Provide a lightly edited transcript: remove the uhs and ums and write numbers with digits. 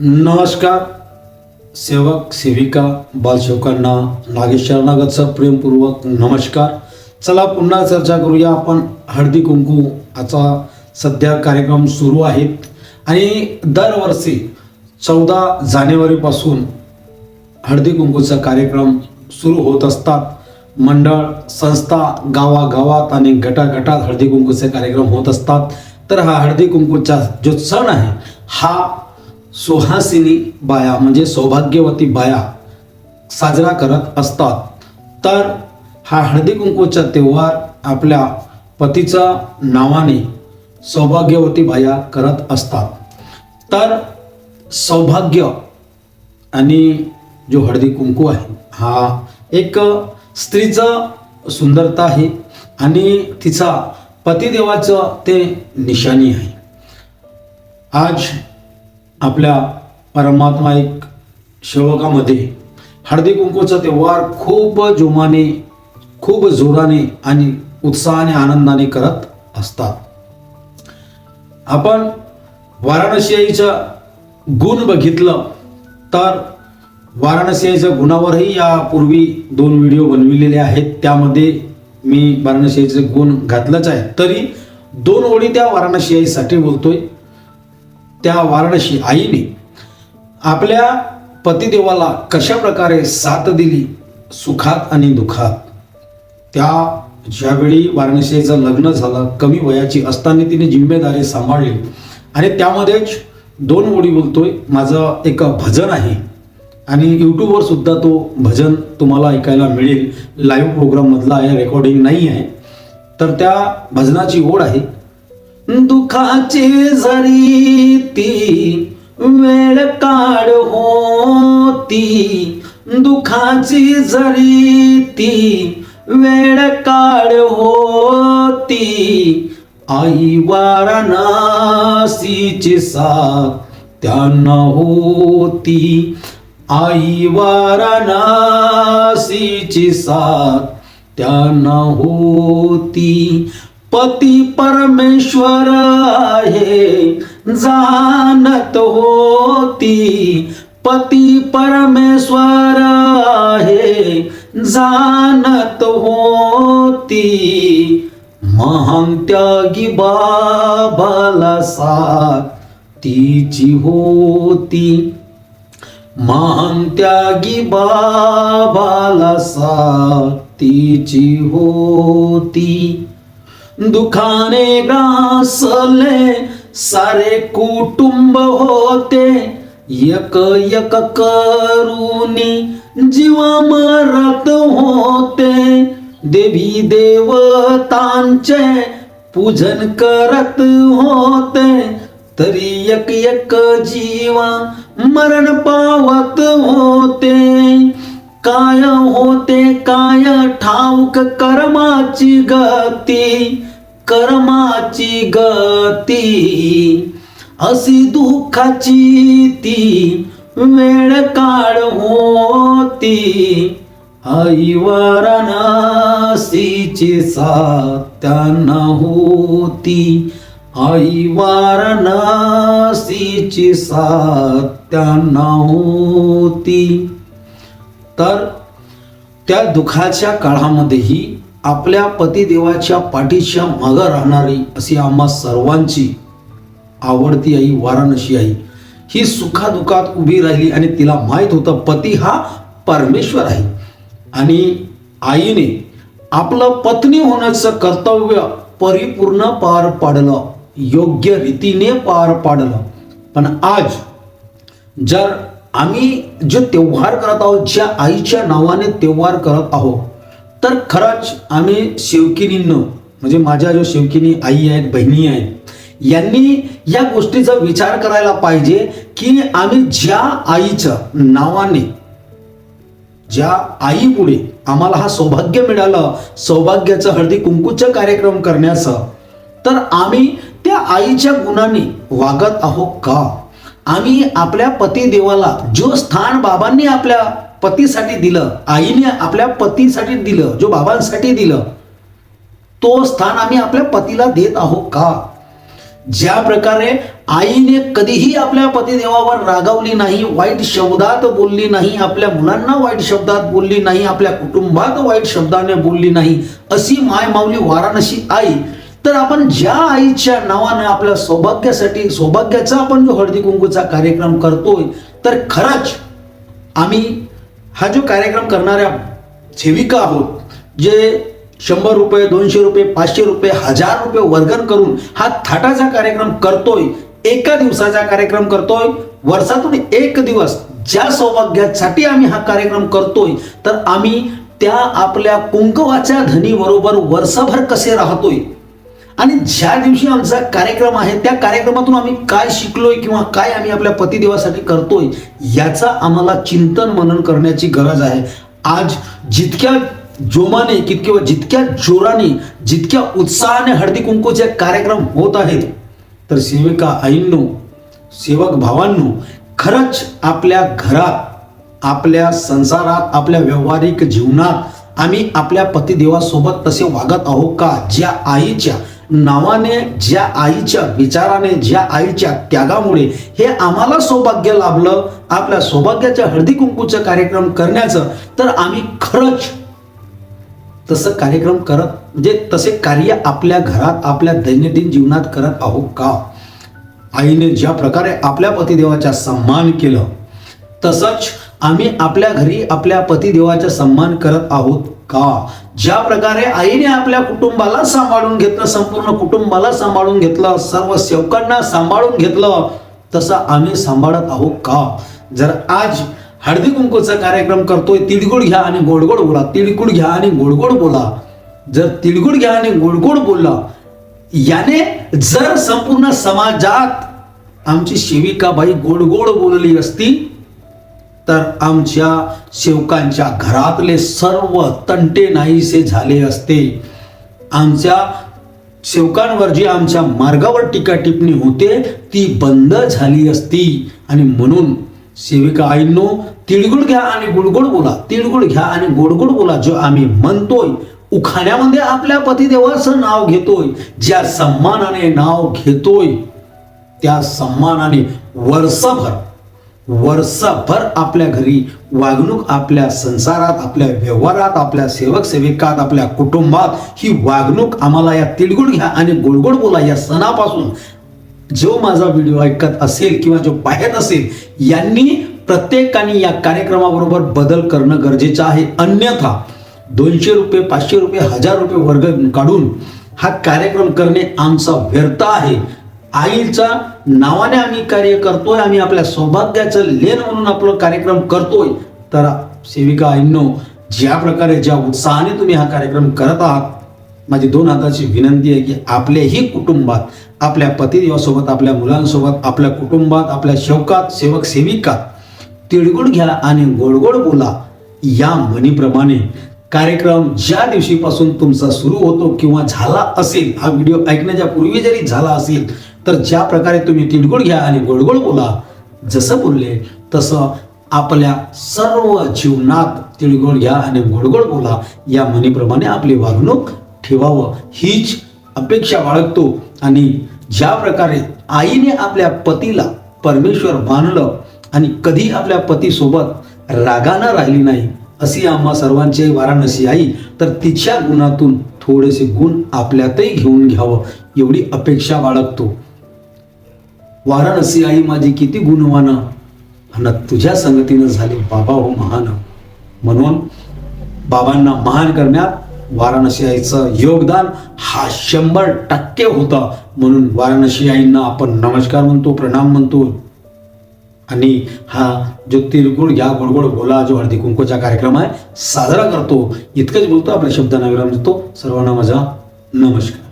नमस्कार सेवक सेविका बालसेवकांना नागेश शरणागतचा प्रेमपूर्वक नमस्कार. चला पुन्हा चर्चा करूया. आपण हळदी कुंकू याचा सध्या कार्यक्रम सुरू आहेत आणि दरवर्षी 14 जानेवारीपासून हळदी कुंकूचा कार्यक्रम सुरू होत असतात. मंडळ संस्था गावागावात आणि गटागटात हळदी कुंकूचे कार्यक्रम होत असतात. तर हा हळदी कुंकूचा जो सण आहे हा सुहासिनी बाया म्हणजे सौभाग्यवती बाया साजरा करत असतात. तर हा हळदी कुंकूचा त्योहार आपल्या पतीच्या नावाने सौभाग्यवती बाया करत असतात. तर सौभाग्य आणि जो हळदी कुंकू आहे हा एक स्त्रीचं सुंदरता आहे आणि तिचा पतिदेवाचं ते निशाणी आहे. आज आपल्या परमात्मा एक सेवकामध्ये हळदी कुंकूचा त्योहार खूप जोमाने खूप जोराने आणि उत्साहाने आनंदाने करत असतात. आपण वाराणसी आईचं गुण बघितलं तर वाराणसी आईच्या गुणावरही यापूर्वी 2 व्हिडिओ बनविलेले आहेत. त्यामध्ये मी वाराणसी आईचे गुण घातलंच आहे. तरी 2 ओळी त्या वाराणसी आईसाठी बोलतोय. त्या वाराणसी आईने आपल्या पतिदेवाला कशा प्रकारे साथ दिली सुखात आणि दुःखात. त्या ज्यावेळी वाराणसी आईचं लग्न झालं कमी वयाची असताना तिने जिम्मेदारी सांभाळली आणि त्यामध्येच 2 ओळी बोलतोय. माझं एक भजन आहे आणि यूट्यूबवर सुद्धा तो भजन तुम्हाला ऐकायला मिळेल. लाईव्ह प्रोग्राममधला आहे, रेकॉर्डिंग नाही आहे. तर त्या भजनाची ओळ आहे, दुखाची जरी ती वेळ काढ होती, दुखाची जरी ती वेळ काढ होती, आई वाराणसीची साथ त्यांना होती, आई वाराणसीची साथ त्यांना होती. पती परमेश्वर आहे जाणत होती, पती परमेश्वर आहे जाणत होती, महान त्यागी बाबाला साथ तिची होती, महान त्यागी बाबाला साथ तिची होती. दुखाने ग्रासले सारे कुटुंब होते, एक एक करूनी जीव मरत होते, देवी देवतांचे पूजन करत होते, तरी एक एक जीवा मरण पावत होते. काय होते काय ठाऊक कर्माची गती, कर्माची गती, अशी दुःखाची ती वेळ काढ होती, आई वाराणसीची साथ त्यांना होती, आई वाराणसीची साथ त्यांना होती. तर त्या दुःखाच्या काळामध्येही आपल्या पतिदेवाच्या पाठीच्या मागं राहणारी अशी आम्हा सर्वांची आवडती आई वाराणसी आई ही सुखादुखात उभी राहिली आणि तिला माहीत होतं पती हा परमेश्वर आहे आणि आईने आपलं पत्नी होण्याचं कर्तव्य परिपूर्ण पार पाडलं, योग्य रीतीने पार पाडलं. पण आज जर आम्ही जो त्योहार करत आहोत, ज्या आईच्या नावाने त्योहार करत आहोत, तर खरंच आम्ही सेवकिनींनो म्हणजे माझ्या जो सेवकिनी आई आहेत, बहिणी आहेत, यांनी या गोष्टीचा विचार करायला पाहिजे की आम्ही ज्या आईच्या नावाने ज्या आईमुळे आम्हाला हा सौभाग्य मिळालं सौभाग्याचं हळदी कुंकूचं कार्यक्रम करण्याचं, तर आम्ही त्या आईच्या गुणाने वागत आहोत का. आम्ही आपल्या पतिदेवाला जो स्थान बाबांनी आपल्या पतीसाठी दिलं, आईने आपल्या पतीसाठी दिलं, जो बाबांसाठी दिलं, तो स्थान आम्ही आपल्या पतीला देत आहोत का. ज्या प्रकारे आईने कधीही आपल्या पतिदेवावर रागावली नाही, वाईट शब्दात बोलली नाही, आपल्या मुलांना वाईट शब्दात बोलली नाही, आपल्या कुटुंबात वाईट शब्दाने बोलली नाही, अशी माय माऊली वाराणसी आई. तर आपण ज्या आईच्या नावाने आपल्या सौभाग्याचा आपण जो हळदी कुंकूचा कार्यक्रम करतोय, तर खरंच आम्ही हा जो कार्यक्रम करणाऱ्या सेविका आहोत, जे 100 रुपये, 200 रुपये, 500 रुपये, 1000 रुपये वर्गण करून हा थाटाचा कार्यक्रम करतोय, एका दिवसाचा कार्यक्रम करतोय, वर्षातून एक दिवस ज्या सौभाग्यासाठी आम्ही हा कार्यक्रम करतोय, तर आम्ही त्या आपल्या कुंकवाच्या धनी बरोबर वर्षभर कसे राहतोय आणि ज्या दिवशी आमचा कार्यक्रम आहे त्या कार्यक्रमातून आम्ही काय शिकलोय किंवा काय आम्ही आपल्या पतिदेवासाठी करतोय, याचा आम्हाला चिंतन मनन करण्याची गरज आहे. आज जितक्या जोमाने, जितक्या जोराने, जितक्या उत्साहाने हळदी कुंकूचे कार्यक्रम होत आहेत, तर सेविका आईंनो, सेवक भावांनो, खरंच आपल्या घरात, आपल्या संसारात, आपल्या व्यावहारिक जीवनात आम्ही आपल्या पतिदेवासोबत तसे वागत आहोत का? ज्या आईच्या नावाने, ज्या आईच्या विचाराने, ज्या आईच्या त्यागामुळे हे आम्हाला सौभाग्य लाभलं आपल्या सौभाग्याच्या हळदी कुंकूचं कार्यक्रम करण्याचं, तर आम्ही खरंच तसं कार्यक्रम करत, म्हणजे तसे कार्य आपल्या घरात, आपल्या दैनंदिन जीवनात करत आहोत का? आईने ज्या प्रकारे आपल्या पतिदेवाचा सन्मान केलं, तसंच आम्ही आपल्या घरी आपल्या पतिदेवाचा सन्मान करत आहोत का? ज्या प्रकारे आईने आपल्या कुटुंबाला सांभाळून घेतलं, संपूर्ण कुटुंबाला सांभाळून घेतलं, सर्व सेवकांना सांभाळून घेतलं, तसं आम्ही सांभाळत आहोत का? जर आज हळदी कुंकूचा कार्यक्रम करतोय, तिळगुळ घ्या आणि गोडगोड बोला, तिळगुळ घ्या आणि गोडगोड बोला. जर तिळगुळ घ्या आणि गोडगोड बोलला, याने जर संपूर्ण समाजात आमची सेविका बाई गोडगोड बोलली असती, तर आमच्या सेवकांच्या घरातले सर्व तंटे नाहीसे झाले असते. आमच्या सेवकांवर जी आमच्या मार्गावर टीका टिप्पणी होते ती बंद झाली असती. आणि म्हणून सेविका आईंनो, तिळगुळ घ्या आणि गोडगोड बोला, तिळगुळ घ्या आणि गोडगोड बोला. जो आम्ही म्हणतोय, उखाण्यामध्ये आपल्या पतिदेवाचं नाव घेतोय, ज्या सन्मानाने नाव घेतोय, त्या सन्मानाने वर्षभर आपल्या घरी वागणूक, आपल्या संसारात, आपल्या व्यवहारात, आपल्या सेवक सेविकात, आपल्या कुटुंबात ही वागणूक आम्हाला या तिळगुळ घ्या आणि गोडगोड बोला या सणापासून जो माझा व्हिडिओ ऐकत असेल किंवा जो पाहत असेल, यांनी प्रत्येकाने या कार्यक्रमाबरोबर बदल करणं गरजेचं आहे. अन्यथा 200 रुपये, 500 रुपये, 1000 रुपये वर्ग काढून हा कार्यक्रम करणे आमचा व्यर्थ आहे. आईच्या नावाने आम्ही कार्य करतोय, आम्ही आपल्या सौभाग्याचं लेण म्हणून आपला कार्यक्रम करतोय. तर सेविका आईंनो, ज्या प्रकारे, ज्या उत्साहाने तुम्ही हा कार्यक्रम करत आहात, माझी 2 हाताची विनंती आहे की आपल्याही कुटुंबात, आपल्या पतिदेवासोबत, आपल्या मुलांसोबत, आपल्या कुटुंबात, आपल्या सेवकात, सेवक सेविकात तिळगुळ घ्या आणि गोडगोड बोला या म्हणीप्रमाणे कार्यक्रम ज्या दिवशीपासून तुमचा सुरू होतो किंवा झाला असेल, हा व्हिडिओ ऐकण्याच्या पूर्वी जरी झाला असेल, तर ज्या प्रकारे तुम्ही तिळगुळ घ्या आणि गोडगोड बोला, जसं बोलले तसं आपल्या सर्व जीवनात तिळगुळ घ्या आणि गोडगोड बोला या म्हणीप्रमाणे आपली वागणूक ठेवावं, हीच अपेक्षा बाळगतो. आणि ज्या प्रकारे आईने आपल्या पतीला परमेश्वर मानलं आणि कधी आपल्या पतीसोबत रागानं राहिली नाही, अशी आम्हा सर्वांची वाराणसी आई, तर तिच्या गुणातून थोडेसे गुण आपल्यातही घेऊन घ्यावं एवढी अपेक्षा बाळगतो. वाराणसी आई माझी किती गुणवान, आणि तुझ्या संगतीनं झाले बाबा हो महान. म्हणून बाबांना महान करण्यात वाराणसी आईचं योगदान हा 100% होतं. म्हणून वाराणसी आईंना आपण नमस्कार म्हणतो, प्रणाम म्हणतो. आणि हा जो तिळगुळ घ्या गोडगोड बोला जो हळदी कुंकूचा कार्यक्रम आहे साजरा करतो. इतकंच बोलतो, आपल्या शब्दांना विराम देतो. सर्वांना माझा नमस्कार.